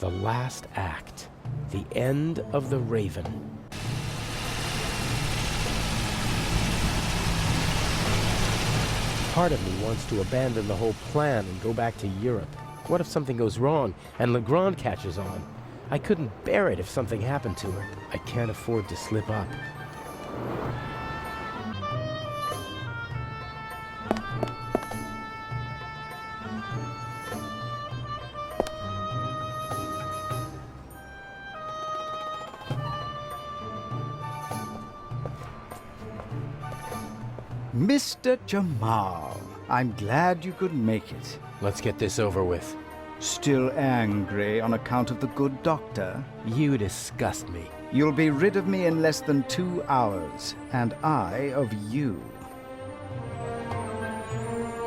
The last act. The end of the Raven. Part of me wants to abandon the whole plan and go back to Europe. What if something goes wrong and Legrand catches on? I couldn't bear it if something happened to her. I can't afford to slip up. Mr. Jamal, I'm glad you could make it. Let's get this over with. Still angry on account of the good doctor? You disgust me. You'll be rid of me in less than 2 hours, and I of you.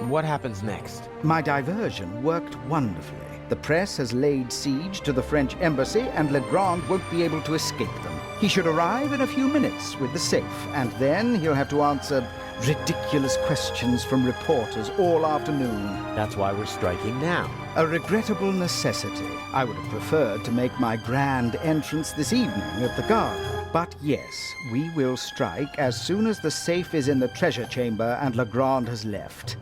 What happens next? My diversion worked wonderfully. The press has laid siege to the French embassy, and Legrand won't be able to escape them. He should arrive in a few minutes with the safe, and then he'll have to answer ridiculous questions from reporters all afternoon. That's why we're striking now. A regrettable necessity. I would have preferred to make my grand entrance this evening at the Garden. But yes, we will strike as soon as the safe is in the treasure chamber and Legrand has left.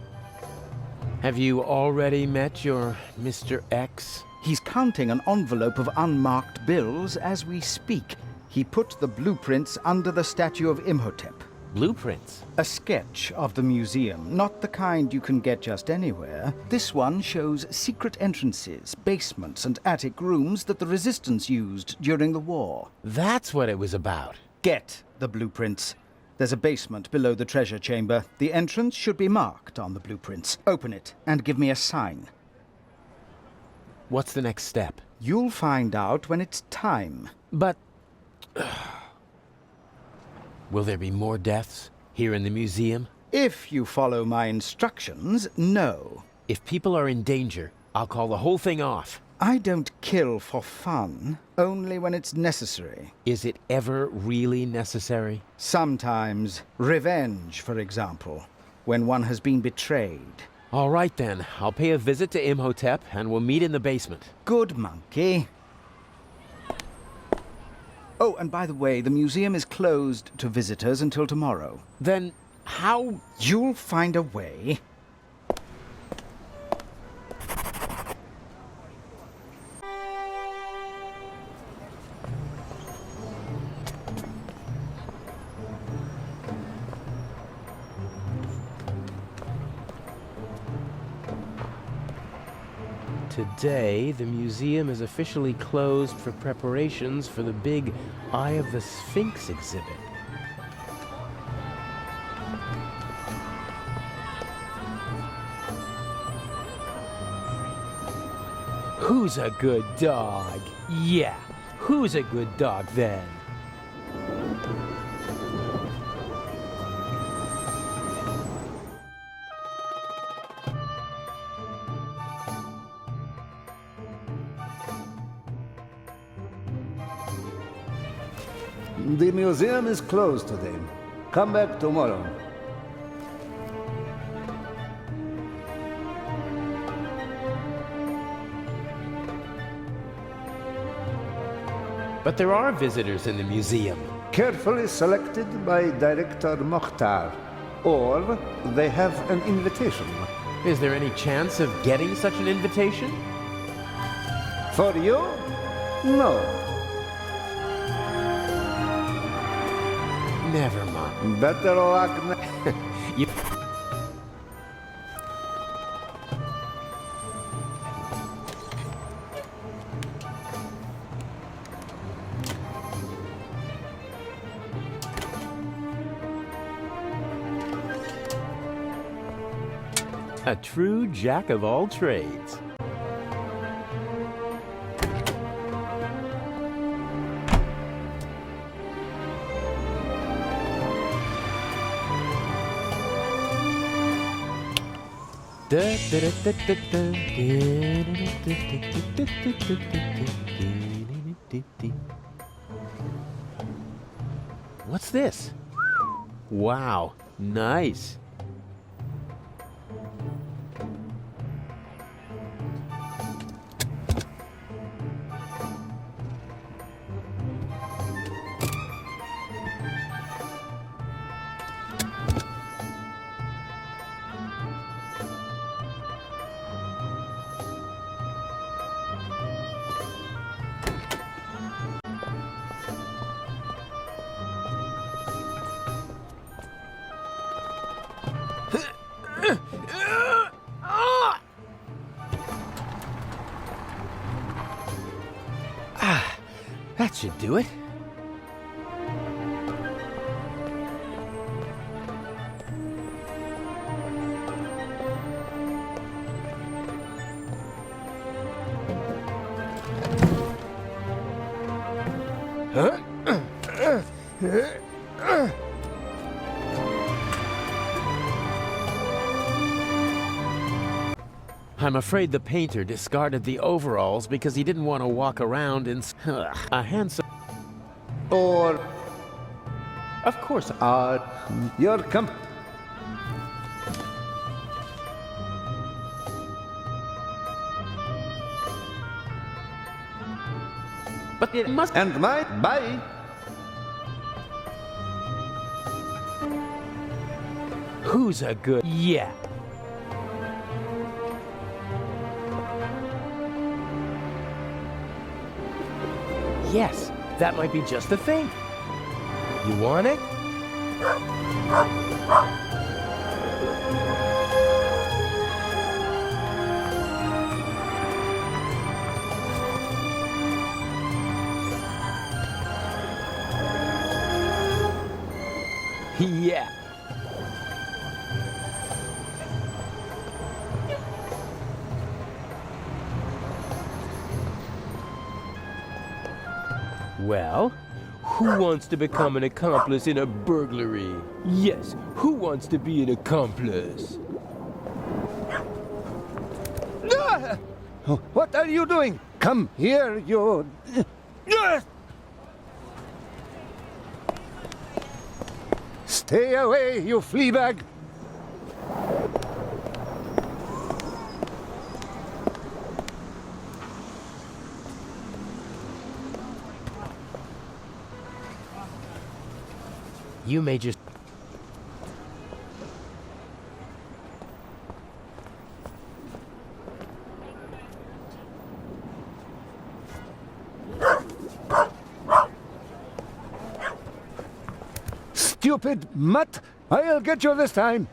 Have you already met your Mr. X? He's counting an envelope of unmarked bills as we speak. He put the blueprints under the statue of Imhotep. Blueprints? A sketch of the museum, not the kind you can get just anywhere. This one shows secret entrances, basements, and attic rooms that the Resistance used during the war. That's what it was about. Get the blueprints. There's a basement below the treasure chamber. The entrance should be marked on the blueprints. Open it and give me a sign. What's the next step? You'll find out when it's time. But... will there be more deaths here in the museum? If you follow my instructions, no. If people are in danger, I'll call the whole thing off. I don't kill for fun, only when it's necessary. Is it ever really necessary? Sometimes. Revenge, for example, when one has been betrayed. All right then, I'll pay a visit to Imhotep and we'll meet in the basement. Good monkey. Oh, and by the way, the museum is closed to visitors until tomorrow. Then how... You'll find a way. Today, the museum is officially closed for preparations for the big Eye of the Sphinx exhibit. Who's a good dog? Yeah, who's a good dog then? The museum is closed today. Come back tomorrow. But there are visitors in the museum. Carefully selected by Director Mokhtar. Or they have an invitation. Is there any chance of getting such an invitation? For you? No. Never mind. Better luck You... A true jack of all trades. What's this? Wow, nice. That should do it. I'm afraid the painter discarded the overalls because he didn't want to walk around in a handsome... Or Of course, your but it must... and my bye. Who's a good... Yeah. Yes, that might be just the thing. You want it? Yeah. Well, who wants to become an accomplice in a burglary? Yes, who wants to be an accomplice? Ah! What are you doing? Come here, you... Ah! Stay away, you flea bag! You may just... Stupid mutt! I'll get you this time!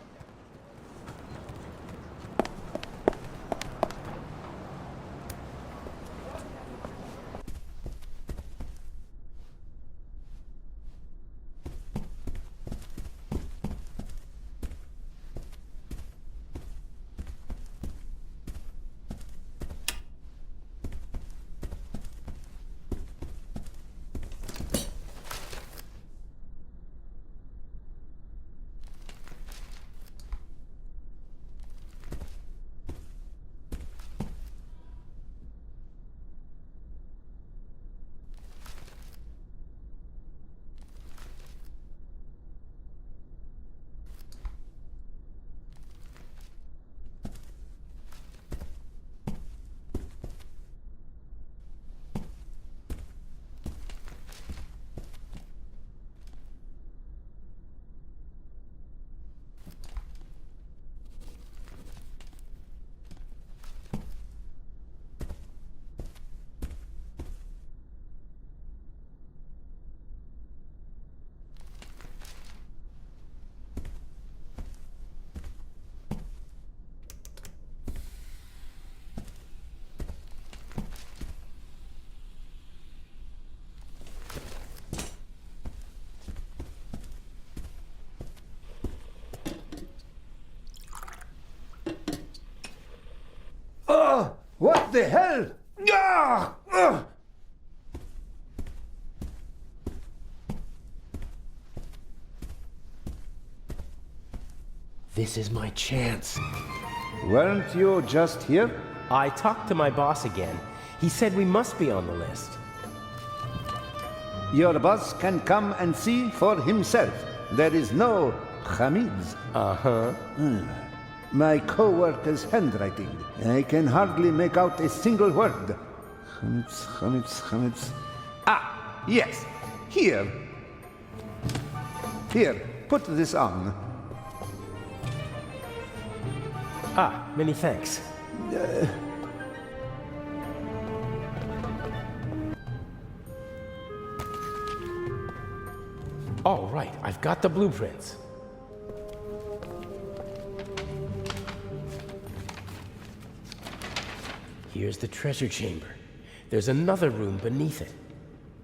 Oh! What the hell? Ah! Ugh! This is my chance. Weren't you just here? I talked to my boss again. He said we must be on the list. Your boss can come and see for himself. There is no Hamids. Uh-huh. My co-worker's handwriting. I can hardly make out a single word. Chametz, chametz, chametz. Ah, yes. Here. Here, put this on. Ah, many thanks. All right, I've got the blueprints. Here's the treasure chamber. There's another room beneath it.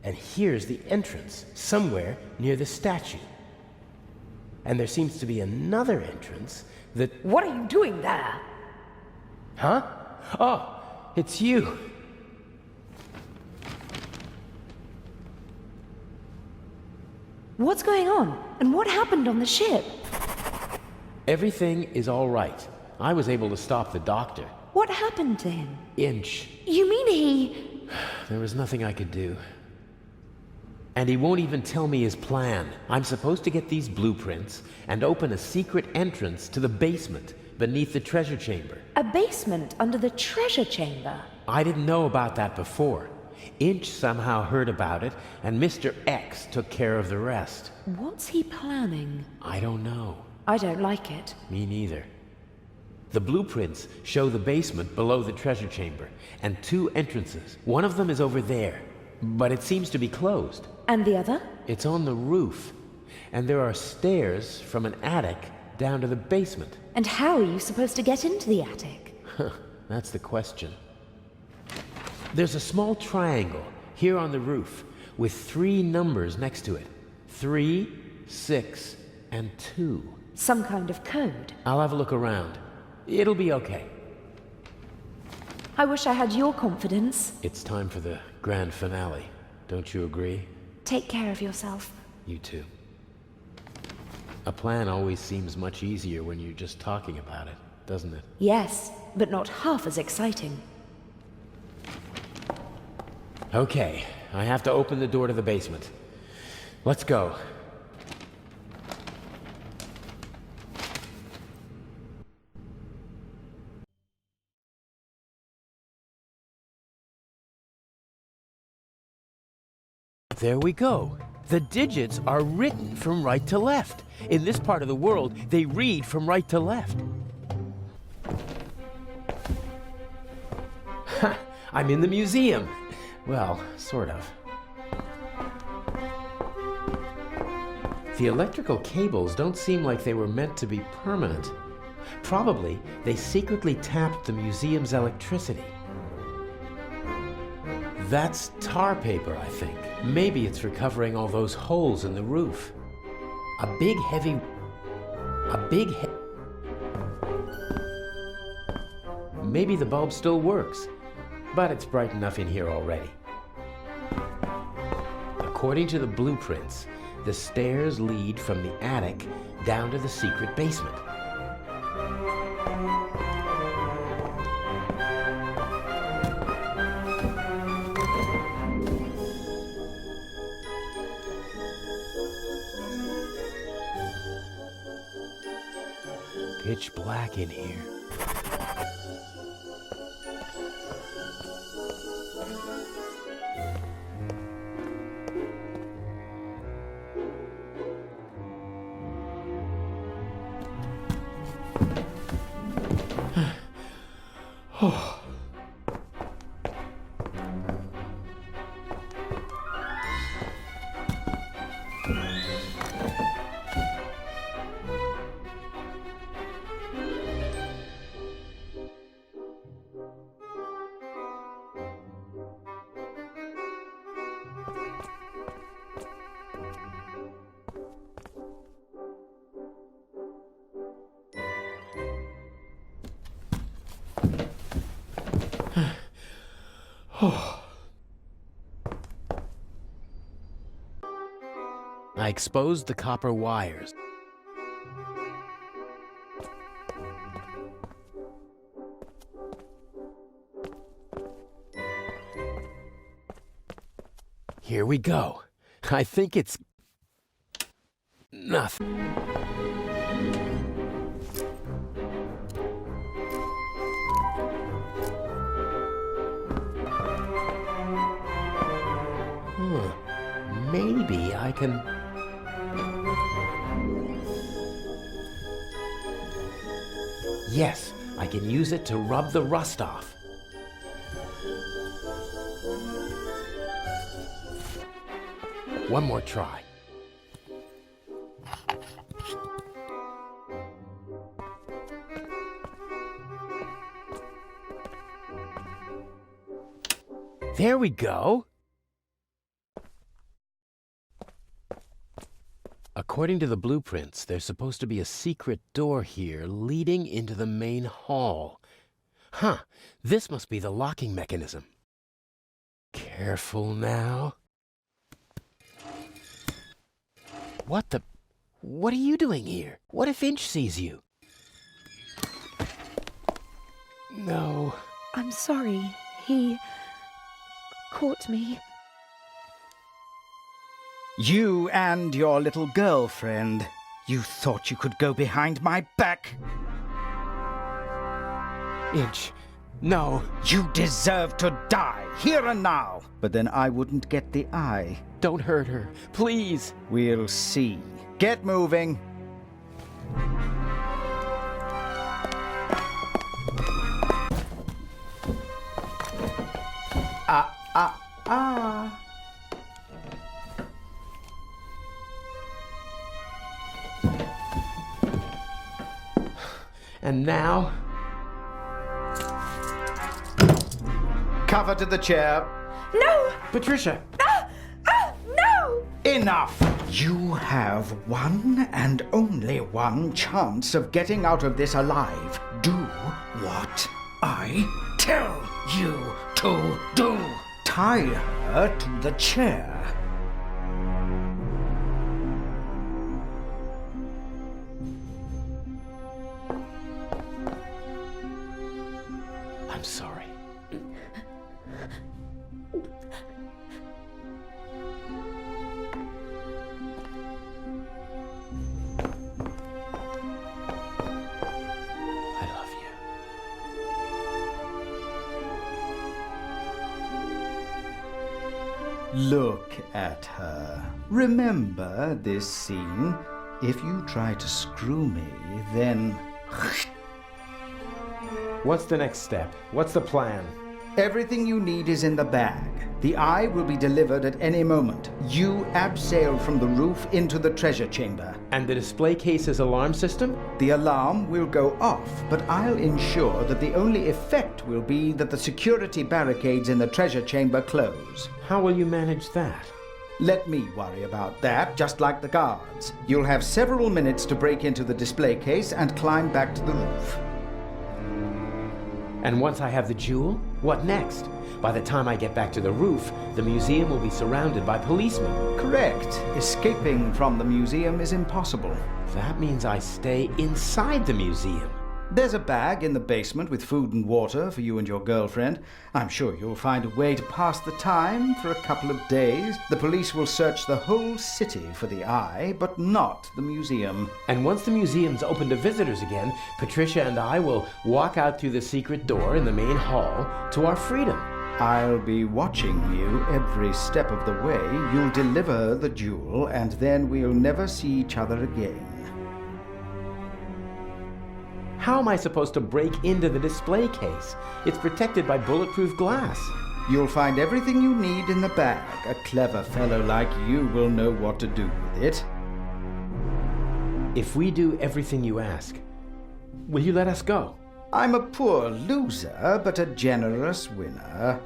And here's the entrance, somewhere near the statue. And there seems to be another entrance that... What are you doing there? Huh? Oh, it's you. What's going on? And what happened on the ship? Everything is all right. I was able to stop the doctor. What happened to him? Inch. You mean he... There was nothing I could do. And he won't even tell me his plan. I'm supposed to get these blueprints and open a secret entrance to the basement beneath the treasure chamber. A basement under the treasure chamber? I didn't know about that before. Inch somehow heard about it, and Mr. X took care of the rest. What's he planning? I don't know. I don't like it. Me neither. The blueprints show the basement below the treasure chamber, and 2 entrances. One of them is over there, but it seems to be closed. And the other? It's on the roof, and there are stairs from an attic down to the basement. And how are you supposed to get into the attic? That's the question. There's a small triangle here on the roof with 3 numbers next to it. 3, 6, and 2. Some kind of code. I'll have a look around. It'll be okay. I wish I had your confidence. It's time for the grand finale. Don't you agree? Take care of yourself. You too. A plan always seems much easier when you're just talking about it, doesn't it? Yes, but not half as exciting. Okay, I have to open the door to the basement. Let's go. There we go. The digits are written from right to left. In this part of the world, they read from right to left. Ha! I'm in the museum. Well, sort of. The electrical cables don't seem like they were meant to be permanent. Probably, they secretly tapped the museum's electricity. That's tar paper, I think. Maybe it's for covering all those holes in the roof. Maybe the bulb still works, but it's bright enough in here already. According to the blueprints, the stairs lead from the attic down to the secret basement. Pitch black in here. Oh. I exposed the copper wires. Here we go. I think it's nothing. Maybe I can... Yes, I can use it to rub the rust off. One more try. There we go. According to the blueprints, there's supposed to be a secret door here leading into the main hall. Huh, this must be the locking mechanism. Careful now. What are you doing here? What if Inch sees you? No. I'm sorry. He caught me. You and your little girlfriend. You thought you could go behind my back? Inch, no. You deserve to die, here and now. But then I wouldn't get the eye. Don't hurt her, please. We'll see. Get moving. And now? Cover to the chair. No! Patricia! No! Enough! You have one and only one chance of getting out of this alive. Do what I tell you to do. Tie her to the chair. I'm sorry. I love you. Look at her. Remember this scene? If you try to screw me, then... What's the next step? What's the plan? Everything you need is in the bag. The eye will be delivered at any moment. You abseil from the roof into the treasure chamber. And the display case's alarm system? The alarm will go off, but I'll ensure that the only effect will be that the security barricades in the treasure chamber close. How will you manage that? Let me worry about that, just like the guards. You'll have several minutes to break into the display case and climb back to the roof. And once I have the jewel, what next? By the time I get back to the roof, the museum will be surrounded by policemen. Correct. Escaping from the museum is impossible. That means I stay inside the museum. There's a bag in the basement with food and water for you and your girlfriend. I'm sure you'll find a way to pass the time for a couple of days. The police will search the whole city for the eye, but not the museum. And once the museum's open to visitors again, Patricia and I will walk out through the secret door in the main hall to our freedom. I'll be watching you every step of the way. You'll deliver the jewel, and then we'll never see each other again. How am I supposed to break into the display case? It's protected by bulletproof glass. You'll find everything you need in the bag. A clever fellow like you will know what to do with it. If we do everything you ask, will you let us go? I'm a poor loser, but a generous winner.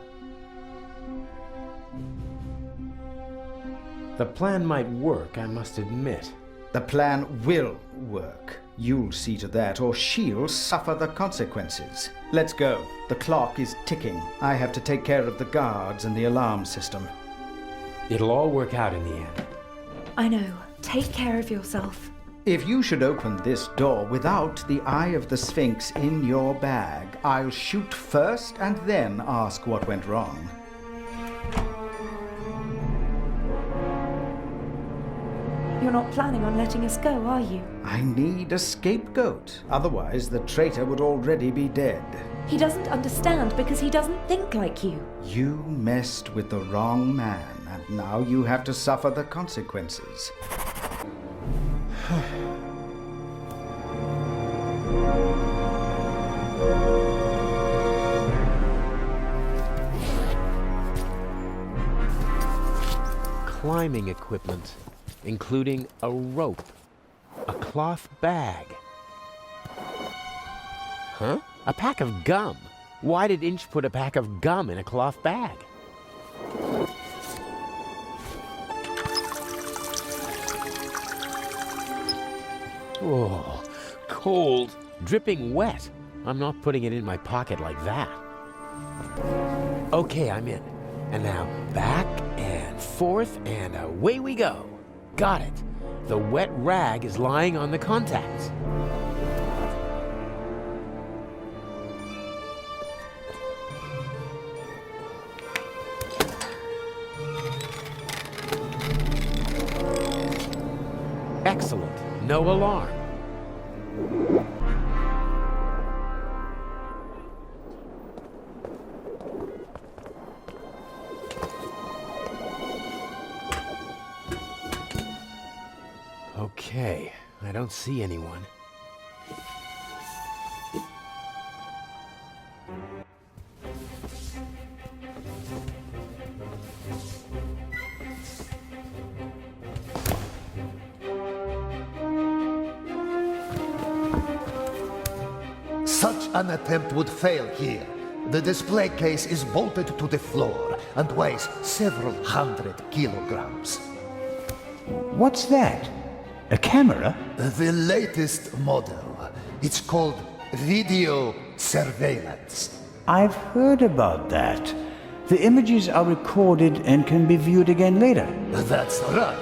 The plan might work, I must admit. The plan will work. You'll see to that, or she'll suffer the consequences. Let's go. The clock is ticking. I have to take care of the guards and the alarm system. It'll all work out in the end. I know. Take care of yourself. If you should open this door without the Eye of the Sphinx in your bag, I'll shoot first and then ask what went wrong. You're not planning on letting us go, are you? I need a scapegoat. Otherwise, the traitor would already be dead. He doesn't understand because he doesn't think like you. You messed with the wrong man, and now you have to suffer the consequences. Climbing equipment, including a rope, a cloth bag. Huh? A pack of gum? Why did Inch put a pack of gum in a cloth bag? cold, dripping wet. I'm not putting it in my pocket like that. Okay, I'm in. And now back and forth and away we go. Got it. The wet rag is lying on the contacts. Excellent. No alarm. Okay, I don't see anyone. Such an attempt would fail here. The display case is bolted to the floor and weighs several hundred kilograms. What's that? A camera? The latest model. It's called video surveillance. I've heard about that. The images are recorded and can be viewed again later. That's right.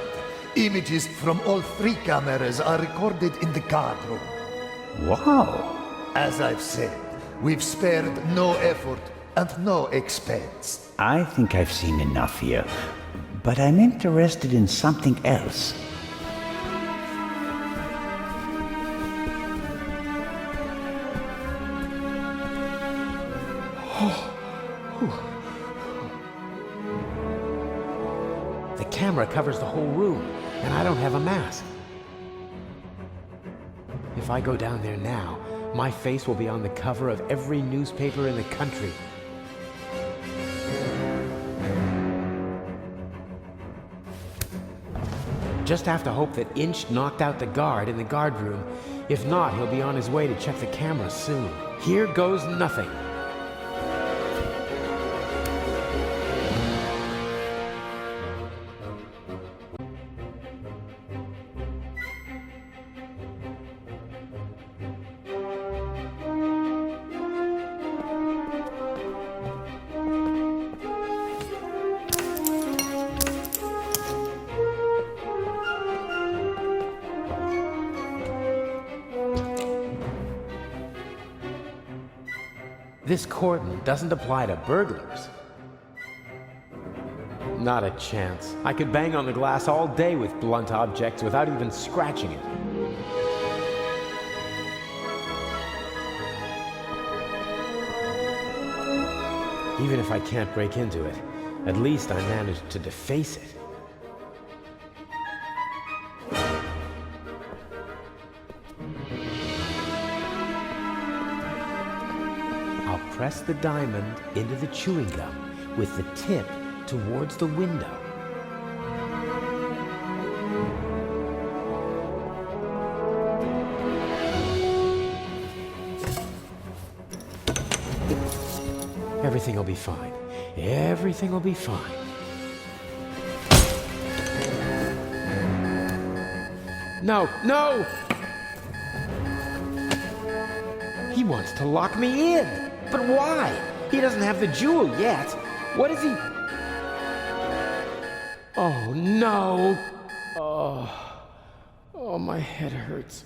Images from all 3 cameras are recorded in the guard room. Wow. As I've said, we've spared no effort and no expense. I think I've seen enough here, but I'm interested in something else. The camera covers the whole room, and I don't have a mask. If I go down there now, my face will be on the cover of every newspaper in the country. Just have to hope that Inch knocked out the guard in the guard room. If not, he'll be on his way to check the camera soon. Here goes nothing. This cordon doesn't apply to burglars. Not a chance. I could bang on the glass all day with blunt objects without even scratching it. Even if I can't break into it, at least I managed to deface it. Press the diamond into the chewing gum with the tip towards the window. Everything will be fine. Everything will be fine. No, no! He wants to lock me in. But why? He doesn't have the jewel yet. What is he? Oh, no. Oh, my head hurts.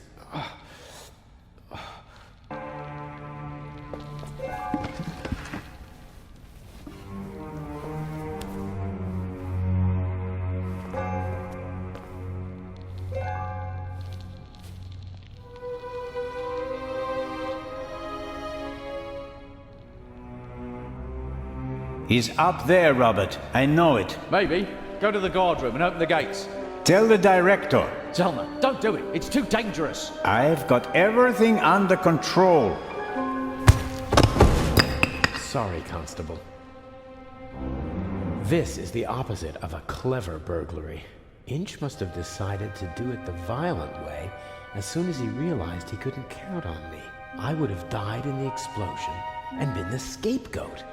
He's up there, Robert. I know it. Maybe. Go to the guard room and open the gates. Tell the director. Zelma, don't do it. It's too dangerous. I've got everything under control. Sorry, Constable. This is the opposite of a clever burglary. Inch must have decided to do it the violent way as soon as he realized he couldn't count on me. I would have died in the explosion and been the scapegoat.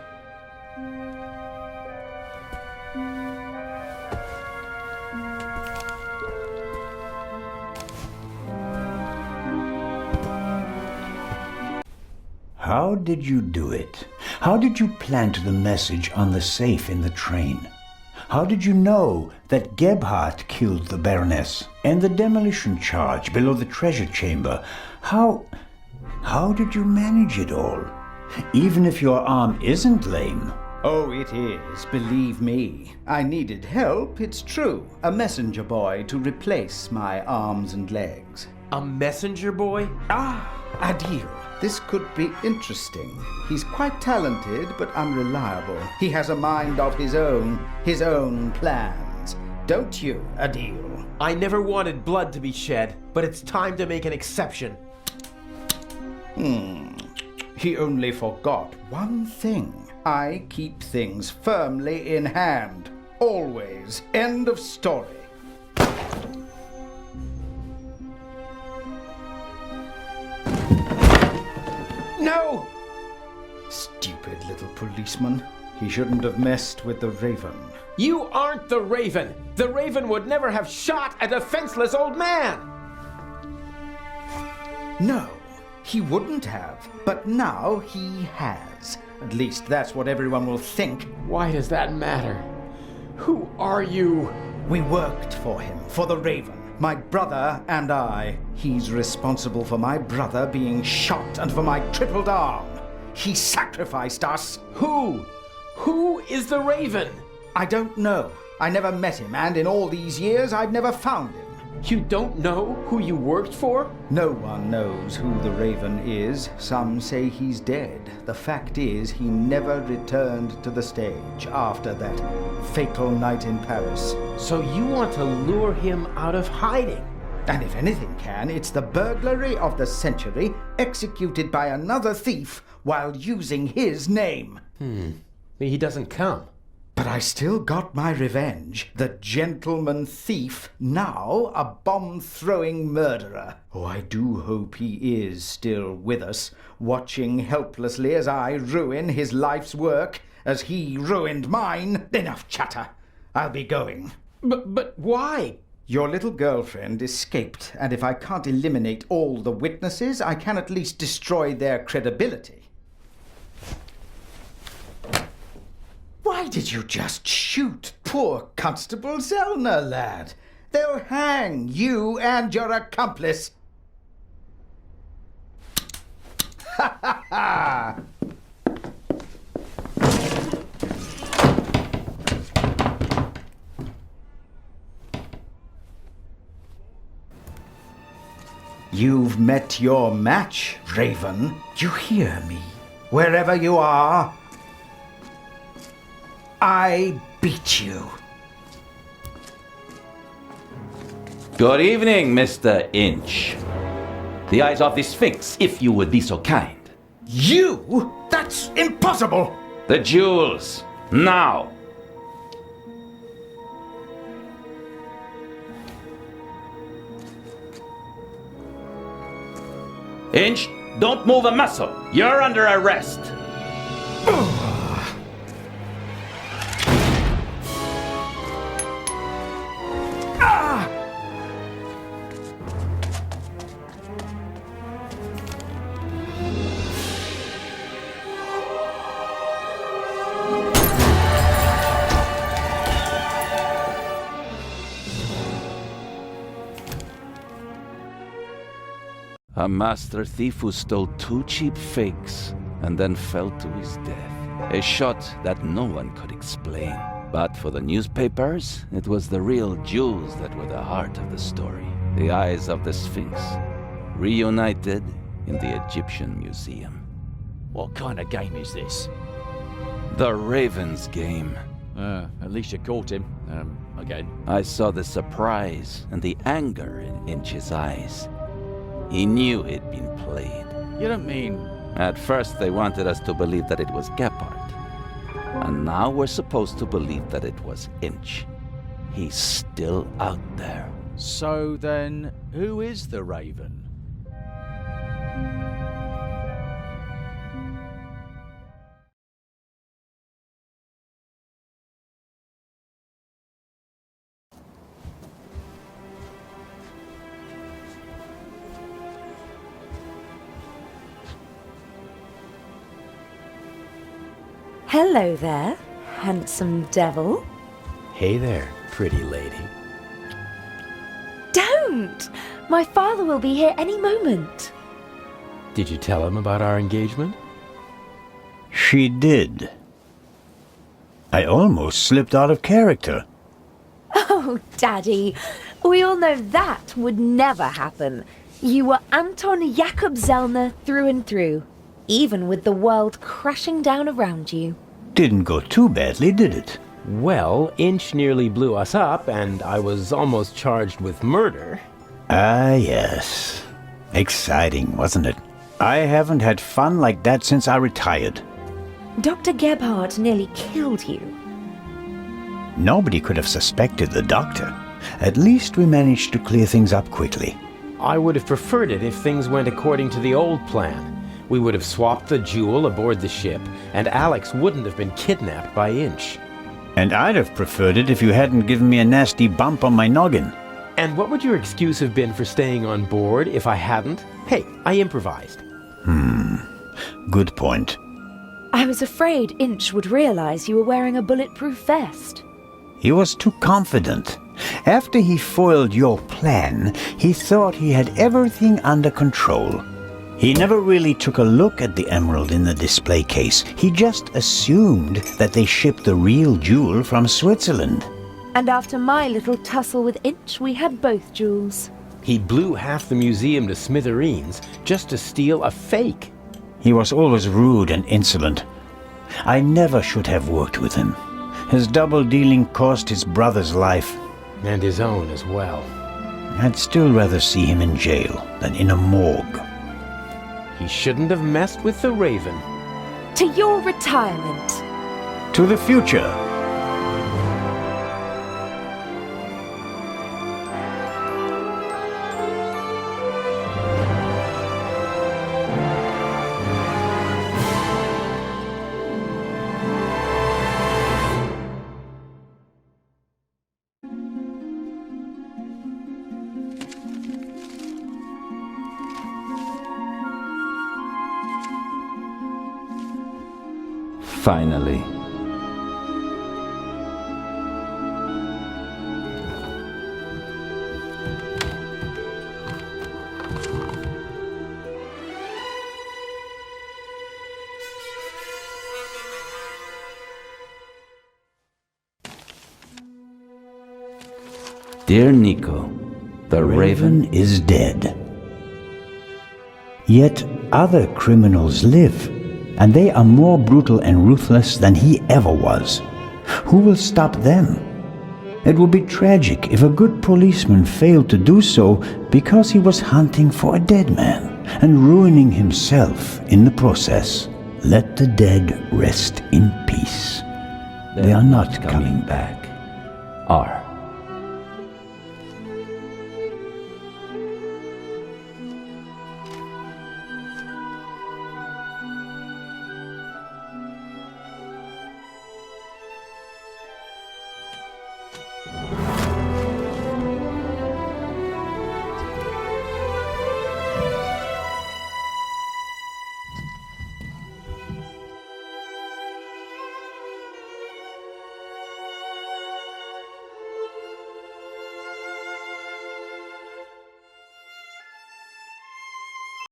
How did you do it? How did you plant the message on the safe in the train? How did you know that Gebhardt killed the Baroness? And the demolition charge below the treasure chamber? How did you manage it all? Even if your arm isn't lame. Oh, it is, believe me. I needed help, it's true. A messenger boy to replace my arms and legs. A messenger boy? Ah, Adil. This could be interesting. He's quite talented, but unreliable. He has a mind of his own plans. Don't you, Adil? I never wanted blood to be shed, but it's time to make an exception. He only forgot one thing. I keep things firmly in hand. Always. End of story. No! Stupid little policeman. He shouldn't have messed with the Raven. You aren't the Raven! The Raven would never have shot a defenseless old man! No, he wouldn't have. But now he has. At least that's what everyone will think. Why does that matter? Who are you? We worked for him, for the Raven. My brother and I. He's responsible for my brother being shot and for my crippled arm. He sacrificed us. Who? Who is the Raven? I don't know. I never met him, and in all these years, I've never found him. You don't know who you worked for? No one knows who the Raven is. Some say he's dead. The fact is, he never returned to the stage after that fatal night in Paris. So you want to lure him out of hiding? And if anything can, it's the burglary of the century executed by another thief while using his name. He doesn't come. But I still got my revenge. The gentleman thief, now a bomb-throwing murderer. Oh, I do hope he is still with us, watching helplessly as I ruin his life's work, as he ruined mine. Enough chatter. I'll be going. But why? Your little girlfriend escaped, and if I can't eliminate all the witnesses, I can at least destroy their credibility. Why did you just shoot poor Constable Zellner, lad? They'll hang you and your accomplice. Ha ha ha! You've met your match, Raven. You hear me? Wherever you are, I beat you. Good evening, Mr. Inch. The eyes of the Sphinx, if you would be so kind. You? That's impossible! The jewels, now! Inch, don't move a muscle. You're under arrest. A master thief who stole 2 cheap fakes and then fell to his death. A shot that no one could explain. But for the newspapers, it was the real jewels that were the heart of the story. The eyes of the Sphinx, reunited in the Egyptian Museum. What kind of game is this? The Raven's game. At least you caught him. Again. I saw the surprise and the anger in Inch's eyes. He knew he'd been played. You don't mean... At first they wanted us to believe that it was Gebhardt. And now we're supposed to believe that it was Inch. He's still out there. So then, who is the Raven? Hello there, handsome devil. Hey there, pretty lady. Don't! My father will be here any moment. Did you tell him about our engagement? She did. I almost slipped out of character. Oh, Daddy, we all know that would never happen. You were Anton Jakob Zellner through and through, even with the world crashing down around you. Didn't go too badly, did it? Well, Inch nearly blew us up, and I was almost charged with murder. Ah, yes. Exciting, wasn't it? I haven't had fun like that since I retired. Dr. Gebhardt nearly killed you. Nobody could have suspected the doctor. At least we managed to clear things up quickly. I would have preferred it if things went according to the old plan. We would have swapped the jewel aboard the ship, and Alex wouldn't have been kidnapped by Inch. And I'd have preferred it if you hadn't given me a nasty bump on my noggin. And what would your excuse have been for staying on board if I hadn't? Hey, I improvised. Good point. I was afraid Inch would realize you were wearing a bulletproof vest. He was too confident. After he foiled your plan, he thought he had everything under control. He never really took a look at the emerald in the display case. He just assumed that they shipped the real jewel from Switzerland. And after my little tussle with Inch, we had both jewels. He blew half the museum to smithereens just to steal a fake. He was always rude and insolent. I never should have worked with him. His double-dealing cost his brother's life. And his own as well. I'd still rather see him in jail than in a morgue. He shouldn't have messed with the Raven. To your retirement. To the future. Finally. Dear Nico, the Raven is dead. Yet other criminals live, and they are more brutal and ruthless than he ever was. Who will stop them? It would be tragic if a good policeman failed to do so because he was hunting for a dead man and ruining himself in the process. Let the dead rest in peace. They are not coming back. R.